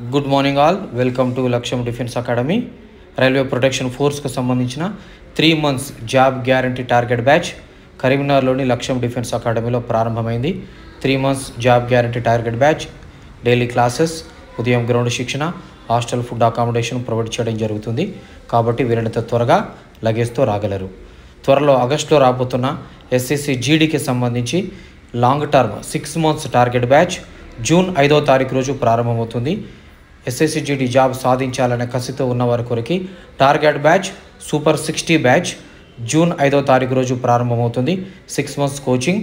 Good morning all, welcome to Lakshyam defence academy. Railway protection ఫోర్స్కు సంబంధించిన 3 months job guarantee target batch కరీంనగర్లోని Lakshyam defence అకాడమీలో ప్రారంభమైంది. 3 months job guarantee target batch daily classes, ఉదయం ground శిక్షణ, hostel food accommodation provide చేయడం జరుగుతుంది. కాబట్టి వీలైనంత త్వరగా లగేజ్తో రాగలరు. త్వరలో ఆగస్టులో రాబోతున్న ఎస్ఎస్సి జీడీకి సంబంధించి long term 6 months target batch June 5వ తారీఖు రోజు ప్రారంభమవుతుంది. ఎస్ఎస్సి జీడీ జాబ్ సాధించాలనే కసితో ఉన్నవారి కొరకు target batch super 60 batch June 5వ తారీఖు రోజు ప్రారంభమవుతుంది. 6 months coaching,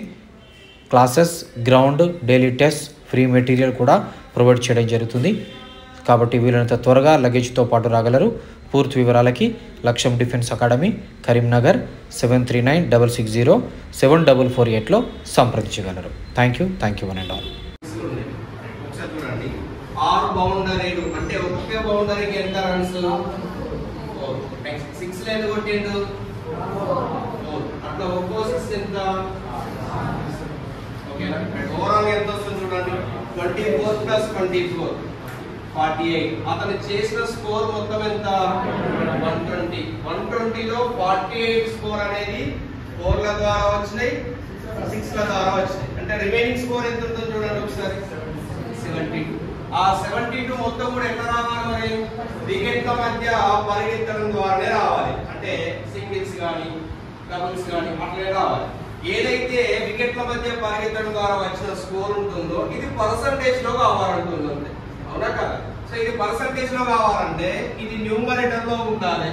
classes, ground, daily test, free material కూడా ప్రొవైడ్ చేయడం జరుగుతుంది. కాబట్టి వీలైనంత త్వరగా లగేజ్తో పాటు రాగలరు. పూర్తి వివరాలకి లక్ష్యం డిఫెన్స్ అకాడమీ, కరీంనగర్ 7390607448లో సంప్రదించగలరు. Thank you one and all. ఆరు బౌండరీలు అంటే ఒకే బౌండరీకి ఎంత రన్స్? 6 లైన్ కొట్టిండు. అట్లా ఒక్కో 6 ఎంత? ఓకేనా? ఓవరాల్ ఎంత వస్తుంది చూడండి. 24 + 24 48. అతను చేసిన స్కోర్ మొత్తం ఎంత? 120. 120లో 48 స్కోర్ అనేది 4ల ద్వారా వచ్చినాయి, 6ల ద్వారా వచ్చినాయి. అంటే రిమైనింగ్ స్కోర్ ఎంత ఉంటుందో చూడండి ఒకసారి. 72. ఆ 72 మొత్తం కూడా ఎట్లా రావాలి? మరి వికెట్ల మధ్య పరిగెత్తడం ద్వారానే రావాలి. అంటే సింగిల్స్ కానీ డబుల్స్ కానీ అట్లే రావాలి. ఏదైతే వికెట్ల మధ్య పరిగెత్తడం ద్వారా వచ్చిన స్కోర్ ఉంటుందో ఇది పర్సంటేజ్ లో కావాలంటుంది. అవునా కదా? సో ఇది పర్సంటేజ్ లో కావాలంటే ఇది న్యూమరేటర్ లో ఉండాలి.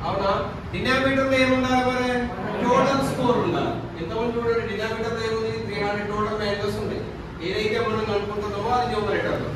అవునా? డినామినేటర్ లో ఏముండాలి? మరి టోటల్ స్కోర్ ఉండాలి. ఎంతమంది చూడండి, డినామినేటర్ లో ఏముంది? 300 టోటల్ వాల్యూస్ ఉంది. ఏదైతే మనం అనుకుంటున్నామో అది న్యూమరేటర్ లో.